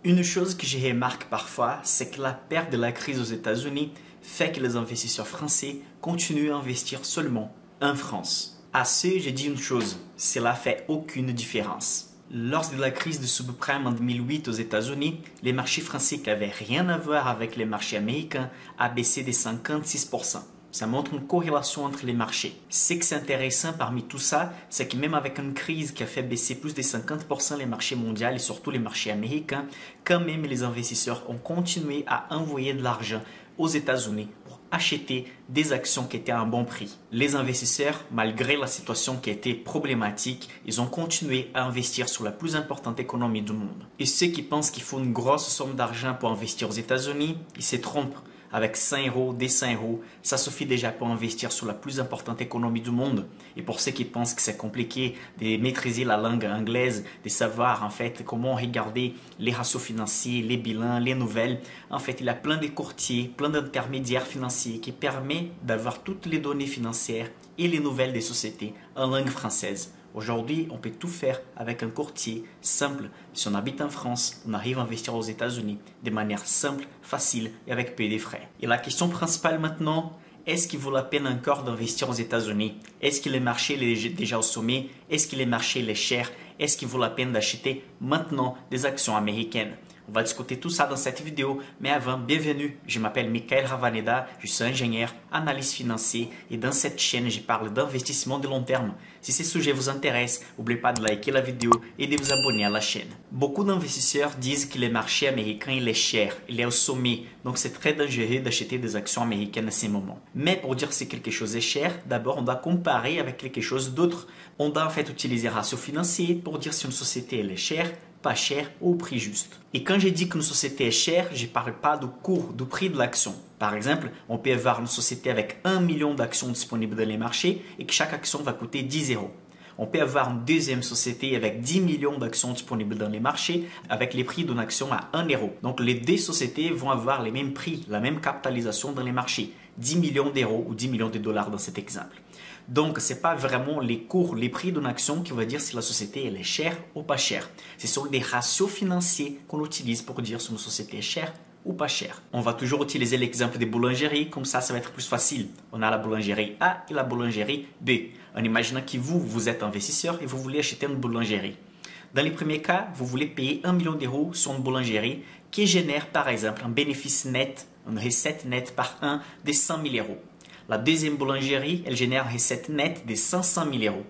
Une chose que je remarque parfois, c'est que la perte de la crise aux États-Unis fait que les investisseurs français continuent à investir seulement en France. À ce, je dis une chose, cela fait aucune différence. Lors de la crise du subprime en 2008 aux États-Unis, les marchés français qui n'avaient rien à voir avec les marchés américains a baissé de 56%. Ça montre une corrélation entre les marchés. Ce qui est intéressant parmi tout ça, c'est que même avec une crise qui a fait baisser plus de 50% les marchés mondiaux et surtout les marchés américains, quand même les investisseurs ont continué à envoyer de l'argent aux États-Unis pour acheter des actions qui étaient à un bon prix. Les investisseurs, malgré la situation qui était problématique, ils ont continué à investir sur la plus importante économie du monde. Et ceux qui pensent qu'il faut une grosse somme d'argent pour investir aux États-Unis, ils se trompent. Avec 5 euros, des 5 euros, ça suffit déjà pour investir sur la plus importante économie du monde. Et pour ceux qui pensent que c'est compliqué de maîtriser la langue anglaise, de savoir en fait comment regarder les ratios financiers, les bilans, les nouvelles, en fait il y a plein de courtiers, plein d'intermédiaires financiers qui permettent d'avoir toutes les données financières et les nouvelles des sociétés en langue française. Aujourd'hui, on peut tout faire avec un courtier simple. Si on habite en France, on arrive à investir aux États-Unis de manière simple, facile et avec peu de frais. Et la question principale maintenant, est-ce qu'il vaut la peine encore d'investir aux États-Unis? Est-ce que le marché est déjà au sommet? Est-ce que le marché est cher? Est-ce qu'il vaut la peine d'acheter maintenant des actions américaines? On va discuter tout ça dans cette vidéo, mais avant, bienvenue, je m'appelle Michael Ravaneda, je suis ingénieur, analyste financier et dans cette chaîne, je parle d'investissement de long terme. Si ces sujets vous intéressent, n'oubliez pas de liker la vidéo et de vous abonner à la chaîne. Beaucoup d'investisseurs disent que le marché américain il est cher, il est au sommet, donc c'est très dangereux d'acheter des actions américaines à ces moments. Mais pour dire si quelque chose est cher, d'abord on doit comparer avec quelque chose d'autre. On doit en fait utiliser ratio financier pour dire si une société elle est chère, pas cher ou au prix juste. Et quand je dis qu'une société est chère, je ne parle pas du cours, du prix de l'action. Par exemple, on peut avoir une société avec 1 million d'actions disponibles dans les marchés et que chaque action va coûter 10 euros. On peut avoir une deuxième société avec 10 millions d'actions disponibles dans les marchés avec les prix d'une action à 1 euro. Donc les deux sociétés vont avoir les mêmes prix, la même capitalisation dans les marchés. 10 millions d'euros ou 10 millions de dollars dans cet exemple. Donc, ce n'est pas vraiment les cours, les prix d'une action qui va dire si la société elle est chère ou pas chère. Ce sont des ratios financiers qu'on utilise pour dire si une société est chère ou pas chère. On va toujours utiliser l'exemple des boulangeries, comme ça va être plus facile. On a la boulangerie A et la boulangerie B. En imaginant que vous êtes investisseur et vous voulez acheter une boulangerie. Dans les premiers cas, vous voulez payer 1 million d'euros sur une boulangerie qui génère par exemple un bénéfice net, une recette nette par an de 100 000 euros. La deuxième boulangerie, elle génère une recette nette de 500 000 euros.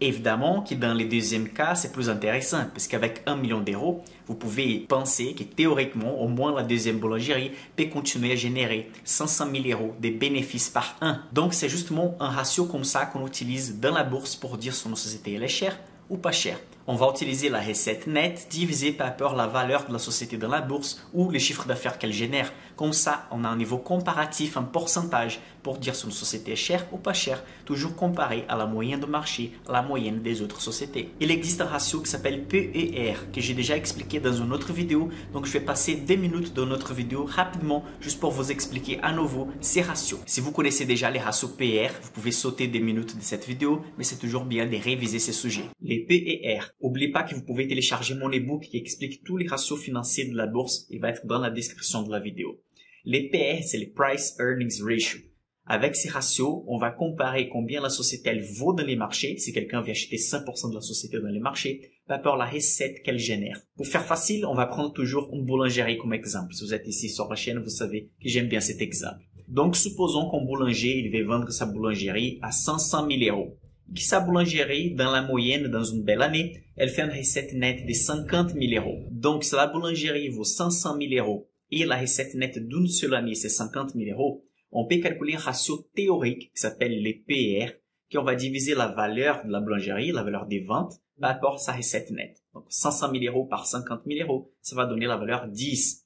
Évidemment que dans le deuxième cas, c'est plus intéressant parce qu'avec 1 million d'euros, vous pouvez penser que théoriquement, au moins la deuxième boulangerie peut continuer à générer 500 000 euros de bénéfices par an. Donc, c'est justement un ratio comme ça qu'on utilise dans la bourse pour dire si une société elle est chère ou pas chère. On va utiliser la recette nette divisée par la valeur de la société dans la bourse ou les chiffres d'affaires qu'elle génère. Comme ça, on a un niveau comparatif, un pourcentage pour dire si une société est chère ou pas chère, toujours comparé à la moyenne de marché, à la moyenne des autres sociétés. Il existe un ratio qui s'appelle PER, que j'ai déjà expliqué dans une autre vidéo, donc je vais passer 2 minutes dans notre vidéo rapidement, juste pour vous expliquer à nouveau ces ratios. Si vous connaissez déjà les ratios PER, vous pouvez sauter 2 minutes de cette vidéo, mais c'est toujours bien de réviser ces sujets. Les PER. N'oubliez pas que vous pouvez télécharger mon ebook qui explique tous les ratios financiers de la bourse. Il va être dans la description de la vidéo. Les PER, c'est les Price Earnings Ratio. Avec ces ratios, on va comparer combien la société elle vaut dans les marchés, si quelqu'un veut acheter 100% de la société dans les marchés, par rapport à la recette qu'elle génère. Pour faire facile, on va prendre toujours une boulangerie comme exemple. Si vous êtes ici sur la chaîne, vous savez que j'aime bien cet exemple. Donc, supposons qu'un boulanger, il veut vendre sa boulangerie à 500 000 euros. Que sa boulangerie, dans la moyenne, dans une belle année, elle fait une recette nette de 50 000 euros. Donc, si la boulangerie vaut 500 000 euros et la recette nette d'une seule année, c'est 50 000 euros, on peut calculer un ratio théorique qui s'appelle les PER, qu'on va diviser la valeur de la boulangerie, la valeur des ventes, par rapport à sa recette nette. Donc, 500 000 euros par 50 000 euros, ça va donner la valeur 10.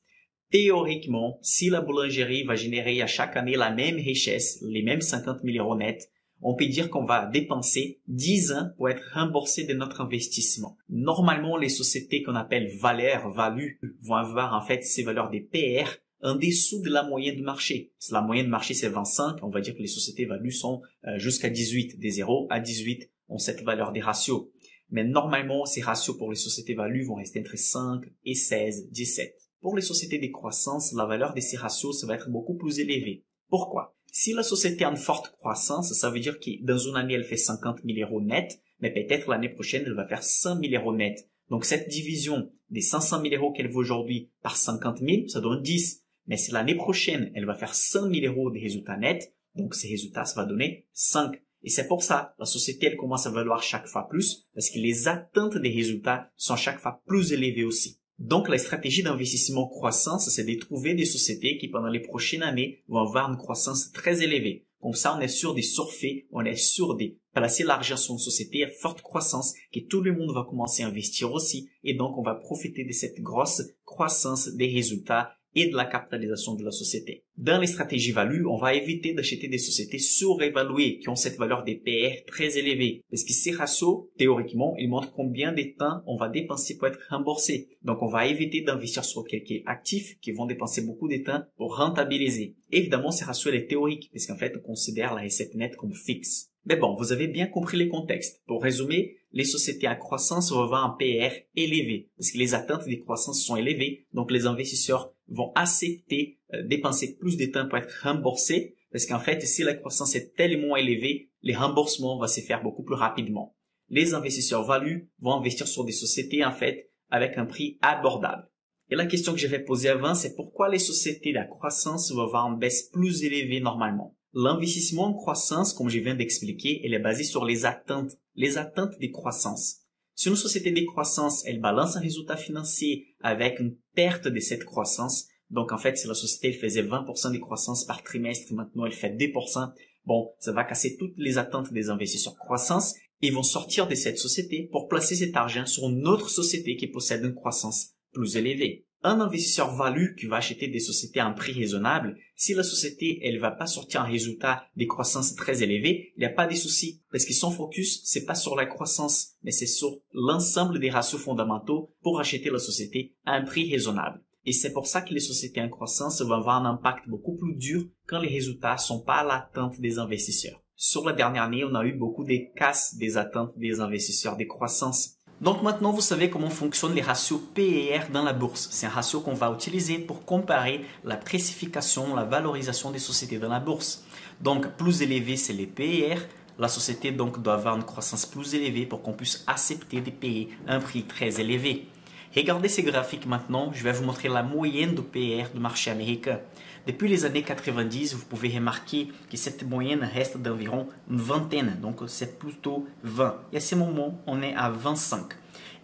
Théoriquement, si la boulangerie va générer à chaque année la même richesse, les mêmes 50 000 euros nets, on peut dire qu'on va dépenser 10 ans pour être remboursé de notre investissement. Normalement, les sociétés qu'on appelle value, vont avoir en fait ces valeurs des PR en dessous de la moyenne de marché. Si la moyenne de marché c'est 25, on va dire que les sociétés value sont jusqu'à 18, des 0 à 18 ont cette valeur des ratios. Mais normalement, ces ratios pour les sociétés value vont rester entre 5 et 16, 17. Pour les sociétés de croissance, la valeur de ces ratios, ça va être beaucoup plus élevée. Pourquoi? Si la société a une forte croissance, ça veut dire que dans une année, elle fait 50 000 euros net, mais peut-être l'année prochaine, elle va faire 100 000 euros net. Donc, cette division des 500 000 euros qu'elle vaut aujourd'hui par 50 000, ça donne 10. Mais si l'année prochaine, elle va faire 100 000 euros de résultats nets, donc ces résultats, ça va donner 5. Et c'est pour ça, la société, elle commence à valoir chaque fois plus, parce que les attentes des résultats sont chaque fois plus élevées aussi. Donc, la stratégie d'investissement croissance, c'est de trouver des sociétés qui, pendant les prochaines années, vont avoir une croissance très élevée. Comme ça, on est sûr de surfer, on est sûr de placer l'argent sur une société à forte croissance, que tout le monde va commencer à investir aussi, et donc on va profiter de cette grosse croissance des résultats et de la capitalisation de la société. Dans les stratégies value, on va éviter d'acheter des sociétés surévaluées qui ont cette valeur des PR très élevée. Parce que ces ratios, théoriquement, ils montrent combien de temps on va dépenser pour être remboursé. Donc, on va éviter d'investir sur quelques actifs qui vont dépenser beaucoup de temps pour rentabiliser. Évidemment, ces ratios, elle est théorique, parce qu'en fait, on considère la recette nette comme fixe. Mais bon, vous avez bien compris les contextes. Pour résumer, les sociétés à croissance vont avoir un PR élevé, parce que les attentes des croissances sont élevées, donc les investisseurs vont accepter dépenser plus de temps pour être remboursés, parce qu'en fait, si la croissance est tellement élevée, les remboursements vont se faire beaucoup plus rapidement. Les investisseurs value vont investir sur des sociétés, en fait, avec un prix abordable. Et la question que j'avais posée avant, c'est pourquoi les sociétés à croissance vont avoir une baisse plus élevée normalement? L'investissement en croissance, comme je viens d'expliquer, elle est basée sur les attentes des croissances. Si une société de croissance, elle balance un résultat financier avec une perte de cette croissance, donc en fait, si la société elle faisait 20% de croissance par trimestre, maintenant elle fait 2%, bon, ça va casser toutes les attentes des investisseurs croissance et ils vont sortir de cette société pour placer cet argent sur une autre société qui possède une croissance plus élevée. Un investisseur value qui va acheter des sociétés à un prix raisonnable, si la société, elle va pas sortir un résultat des croissances très élevées, il n'y a pas de souci. Parce que son focus, c'est pas sur la croissance, mais c'est sur l'ensemble des ratios fondamentaux pour acheter la société à un prix raisonnable. Et c'est pour ça que les sociétés en croissance vont avoir un impact beaucoup plus dur quand les résultats sont pas à l'attente des investisseurs. Sur la dernière année, on a eu beaucoup de casses des attentes des investisseurs des croissances. Donc maintenant, vous savez comment fonctionnent les ratios PER dans la bourse. C'est un ratio qu'on va utiliser pour comparer la précification, la valorisation des sociétés dans la bourse. Donc, plus élevé, c'est les PER. La société donc doit avoir une croissance plus élevée pour qu'on puisse accepter de payer un prix très élevé. Regardez ces graphiques maintenant, je vais vous montrer la moyenne de PER du marché américain. Depuis les années 90, vous pouvez remarquer que cette moyenne reste d'environ une vingtaine, donc c'est plutôt 20. Et à ce moment, on est à 25.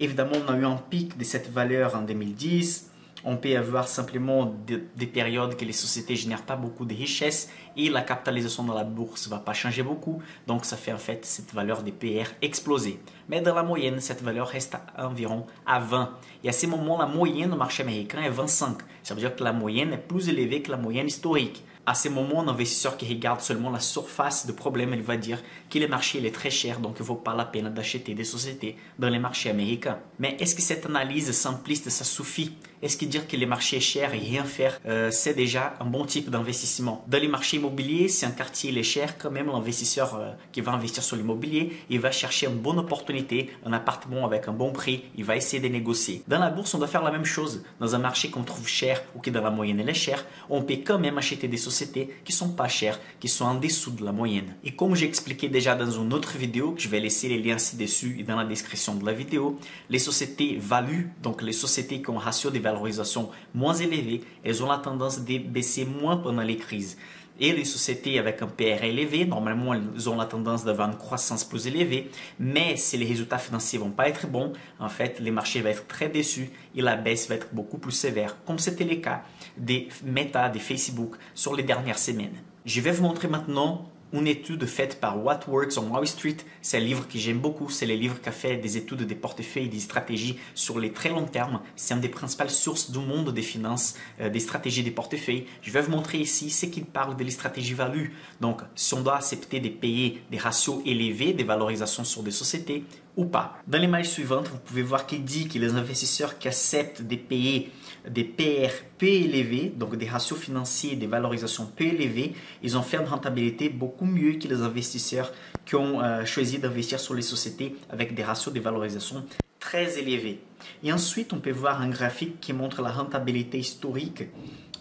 Évidemment, on a eu un pic de cette valeur en 2010. On peut avoir simplement des périodes que les sociétés ne génèrent pas beaucoup de richesses et la capitalisation dans la bourse ne va pas changer beaucoup. Donc, ça fait en fait cette valeur des PR exploser. Mais dans la moyenne, cette valeur reste environ à 20. Et à ce moment, la moyenne au marché américain est 25. Ça veut dire que la moyenne est plus élevée que la moyenne historique. À ce moment, un investisseur qui regarde seulement la surface du problème, il va dire que le marché est très cher, donc il ne vaut pas la peine d'acheter des sociétés dans les marchés américains. Mais est-ce que cette analyse simpliste, ça suffit? Est-ce que dire que le marché est cher et rien faire, c'est déjà un bon type d'investissement? Dans les marchés immobiliers, si un quartier est cher, quand même l'investisseur qui va investir sur l'immobilier, il va chercher une bonne opportunité, un appartement avec un bon prix, il va essayer de négocier. Dans la bourse, on doit faire la même chose. Dans un marché qu'on trouve cher ou qui dans la moyenne elle est chère, on peut quand même acheter des sociétés qui sont pas chères, qui sont en dessous de la moyenne. Et comme j'ai expliqué déjà dans une autre vidéo, que je vais laisser les liens ci-dessus et dans la description de la vidéo, les sociétés value, donc les sociétés qui ont un ratio de valorisation moins élevé, elles ont la tendance de baisser moins pendant les crises. Et les sociétés avec un PR élevé, normalement, elles ont la tendance d'avoir une croissance plus élevée. Mais si les résultats financiers vont pas être bons, en fait, les marchés vont être très déçus et la baisse va être beaucoup plus sévère, comme c'était le cas des Meta, des Facebook sur les dernières semaines. Je vais vous montrer maintenant une étude faite par What Works on Wall Street. C'est un livre que j'aime beaucoup. C'est le livre qui a fait des études des portefeuilles, des stratégies sur les très longs termes. C'est une des principales sources du monde des finances, des stratégies des portefeuilles. Je vais vous montrer ici ce qu'il parle de stratégies value. Donc, si on doit accepter de payer des ratios élevés, des valorisations sur des sociétés ou pas. Dans l'image suivante, vous pouvez voir qu'il dit que les investisseurs qui acceptent de payer des PR peu élevés, donc des ratios financiers, des valorisations peu élevées, ils ont fait une rentabilité beaucoup mieux que les investisseurs qui ont choisi d'investir sur les sociétés avec des ratios de valorisation très élevés. Et ensuite, on peut voir un graphique qui montre la rentabilité historique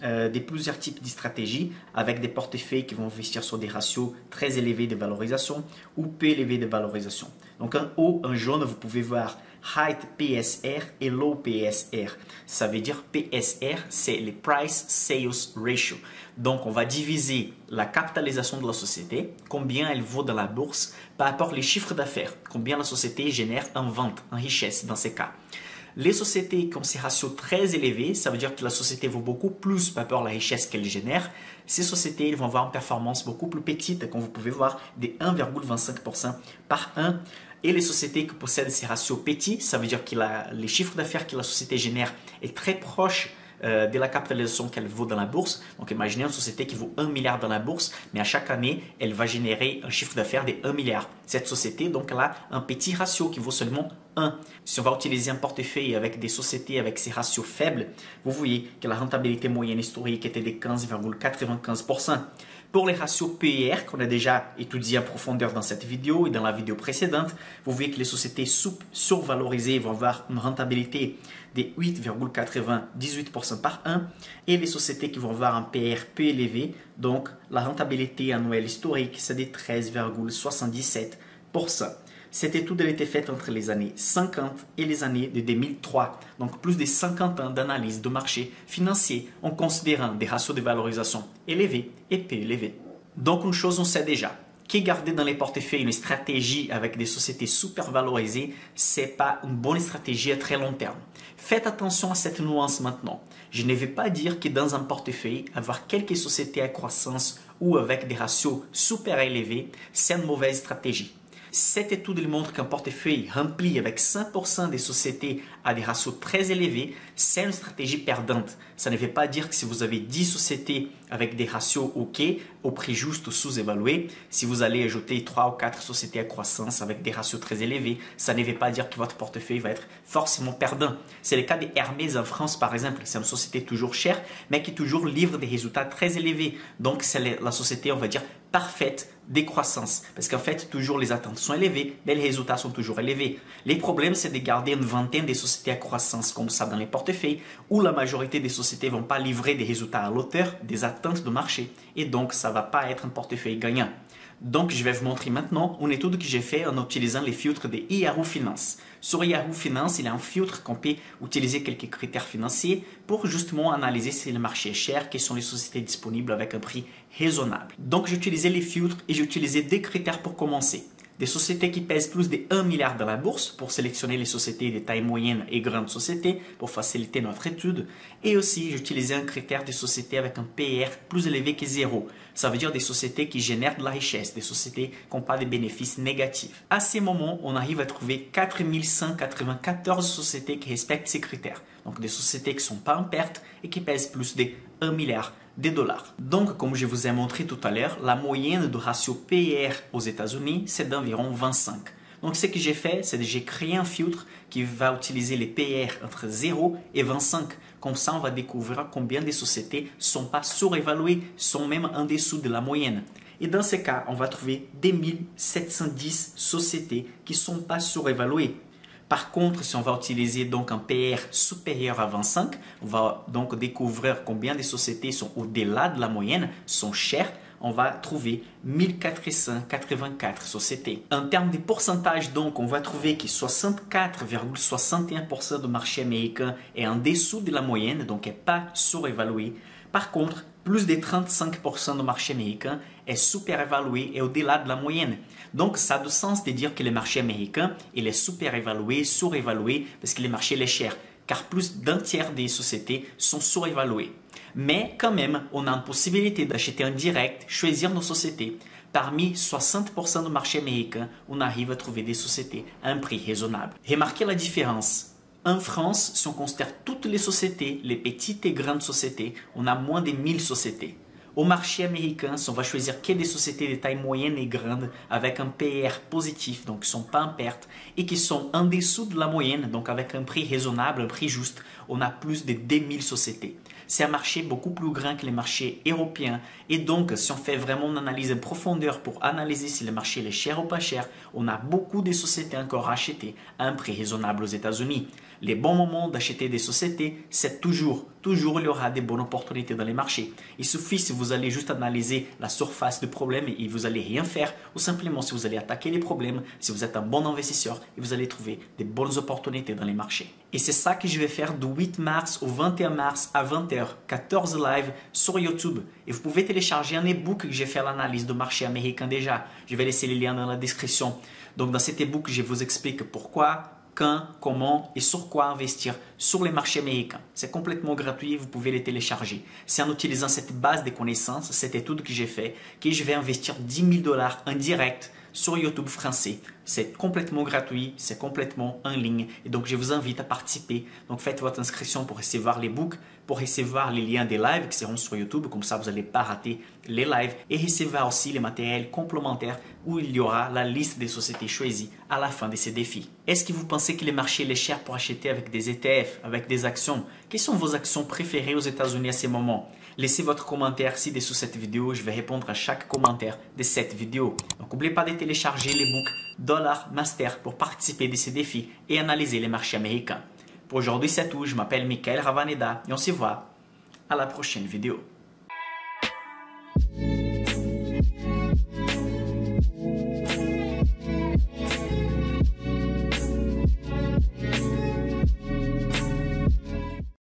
de plusieurs types de stratégies avec des portefeuilles qui vont investir sur des ratios très élevés de valorisation ou peu élevés de valorisation. Donc en haut, en jaune, vous pouvez voir High PSR et Low PSR. Ça veut dire PSR, c'est le Price Sales Ratio. Donc on va diviser la capitalisation de la société, combien elle vaut dans la bourse, par rapport aux chiffres d'affaires, combien la société génère en vente, en richesse dans ces cas. Les sociétés qui ont ces ratios très élevés, ça veut dire que la société vaut beaucoup plus par rapport à la richesse qu'elle génère. Ces sociétés vont avoir une performance beaucoup plus petite, comme vous pouvez voir, de 1,25% par an. Et les sociétés qui possèdent ces ratios petits, ça veut dire que les chiffres d'affaires que la société génère est très proche de la capitalisation qu'elle vaut dans la bourse. Donc imaginez une société qui vaut 1 milliard dans la bourse, mais à chaque année, elle va générer un chiffre d'affaires de 1 milliard. Cette société, donc, elle a un petit ratio qui vaut seulement 1. Si on va utiliser un portefeuille avec des sociétés avec ces ratios faibles, vous voyez que la rentabilité moyenne historique était de 15,95%. Pour les ratios PER qu'on a déjà étudié en profondeur dans cette vidéo et dans la vidéo précédente, vous voyez que les sociétés survalorisées vont avoir une rentabilité de 8,98% par an et les sociétés qui vont avoir un PER peu élevé, donc la rentabilité annuelle historique, c'est de 13,77%. Cette étude a été faite entre les années 50 et les années de 2003, donc plus de 50 ans d'analyse de marché financier en considérant des ratios de valorisation élevés et peu élevés. Donc une chose on sait déjà, que garder dans les portefeuilles une stratégie avec des sociétés super valorisées, ce n'est pas une bonne stratégie à très long terme. Faites attention à cette nuance maintenant. Je ne vais pas dire que dans un portefeuille, avoir quelques sociétés à croissance ou avec des ratios super élevés, c'est une mauvaise stratégie. Cette étude montre qu'un portefeuille rempli avec 100% des sociétés à des ratios très élevés, c'est une stratégie perdante. Ça ne veut pas dire que si vous avez 10 sociétés avec des ratios OK, au prix juste ou sous-évalué, si vous allez ajouter 3 ou 4 sociétés à croissance avec des ratios très élevés, ça ne veut pas dire que votre portefeuille va être forcément perdant. C'est le cas de Hermès en France par exemple. C'est une société toujours chère, mais qui toujours livre des résultats très élevés. Donc c'est la société, on va dire, parfaite décroissance. Parce qu'en fait, toujours les attentes sont élevées, mais les résultats sont toujours élevés. Les problèmes, c'est de garder une vingtaine de sociétés à croissance comme ça dans les portefeuilles, où la majorité des sociétés ne vont pas livrer des résultats à l'auteur des attentes de marché. Et donc, ça ne va pas être un portefeuille gagnant. Donc, je vais vous montrer maintenant une étude que j'ai faite en utilisant les filtres de Yahoo Finance. Sur Yahoo Finance, il y a un filtre qu'on peut utiliser quelques critères financiers pour justement analyser si le marché est cher, quelles sont les sociétés disponibles avec un prix raisonnable. Donc, j'ai utilisé les filtres et j'ai utilisé des critères pour commencer. Des sociétés qui pèsent plus de 1 milliard dans la bourse pour sélectionner les sociétés de taille moyenne et grande société pour faciliter notre étude. Et aussi, j'ai utilisé un critère des sociétés avec un PER plus élevé que 0. Ça veut dire des sociétés qui génèrent de la richesse, des sociétés qui n'ont pas de bénéfices négatifs. À ces moments, on arrive à trouver 4194 sociétés qui respectent ces critères. Donc des sociétés qui ne sont pas en perte et qui pèsent plus de 1 milliard de dollars. Donc, comme je vous ai montré tout à l'heure, la moyenne du ratio PER aux États-Unis, c'est d'environ 25. Donc, ce que j'ai fait, c'est que j'ai créé un filtre qui va utiliser les PER entre 0 et 25. Comme ça, on va découvrir combien de sociétés ne sont pas surévaluées, sont même en dessous de la moyenne. Et dans ce cas, on va trouver 2710 sociétés qui ne sont pas surévaluées. Par contre, si on va utiliser donc un PER supérieur à 25, on va donc découvrir combien de sociétés sont au-delà de la moyenne, sont chères. On va trouver 1484 sociétés. En termes de pourcentage, donc, on va trouver que 64,61% du marché américain est en dessous de la moyenne, donc n'est pas surévalué. Par contre, plus de 35% du marché américain est super-évalué et au-delà de la moyenne. Donc, ça a du sens de dire que le marché américain il est super-évalué, surévalué, parce que le marché est cher, car plus d'un tiers des sociétés sont surévaluées. Mais quand même, on a une possibilité d'acheter en direct, choisir nos sociétés. Parmi 60% du marché américain, on arrive à trouver des sociétés à un prix raisonnable. Remarquez la différence. En France, si on considère toutes les sociétés, les petites et grandes sociétés, on a moins de 1000 sociétés. Au marché américain, on va choisir que des sociétés de taille moyenne et grande avec un PER positif, donc qui ne sont pas en perte et qui sont en dessous de la moyenne, donc avec un prix raisonnable, un prix juste. On a plus de 10 000 sociétés. C'est un marché beaucoup plus grand que les marchés européens et donc si on fait vraiment une analyse en profondeur pour analyser si le marché est cher ou pas cher, on a beaucoup de sociétés encore à acheter à un prix raisonnable aux États-Unis. Les bons moments d'acheter des sociétés, c'est toujours il y aura des bonnes opportunités dans les marchés. Il suffit si vous allez juste analyser la surface du problème et vous allez rien faire, ou simplement si vous allez attaquer les problèmes, si vous êtes un bon investisseur et vous allez trouver des bonnes opportunités dans les marchés. Et c'est ça que je vais faire du 8 mars au 21 mars à 20h, 14 live sur YouTube. Et vous pouvez télécharger un e-book que j'ai fait l'analyse du marché américain déjà. Je vais laisser les liens dans la description. Donc dans cet e-book, je vous explique pourquoi, quand, comment et sur quoi investir sur les marchés américains. C'est complètement gratuit, vous pouvez les télécharger. C'est en utilisant cette base de connaissances, cette étude que j'ai fait, que je vais investir 10 000 $ en direct sur YouTube français. C'est complètement gratuit, c'est complètement en ligne et donc je vous invite à participer. Donc faites votre inscription pour recevoir les books, pour recevoir les liens des lives qui seront sur YouTube, comme ça vous n'allez pas rater les lives et recevoir aussi les matériels complémentaires où il y aura la liste des sociétés choisies à la fin de ces défis. Est-ce que vous pensez que le marché est cher pour acheter avec des ETF, avec des actions? Quelles sont vos actions préférées aux États-Unis à ce moment? Laissez votre commentaire ci-dessous cette vidéo, je vais répondre à chaque commentaire de cette vidéo. Donc n'oubliez pas de télécharger l'e-book Dollar Master pour participer de ces défis et analyser les marchés américains. Pour aujourd'hui c'est tout, je m'appelle Michael Ravaneda et on se voit à la prochaine vidéo.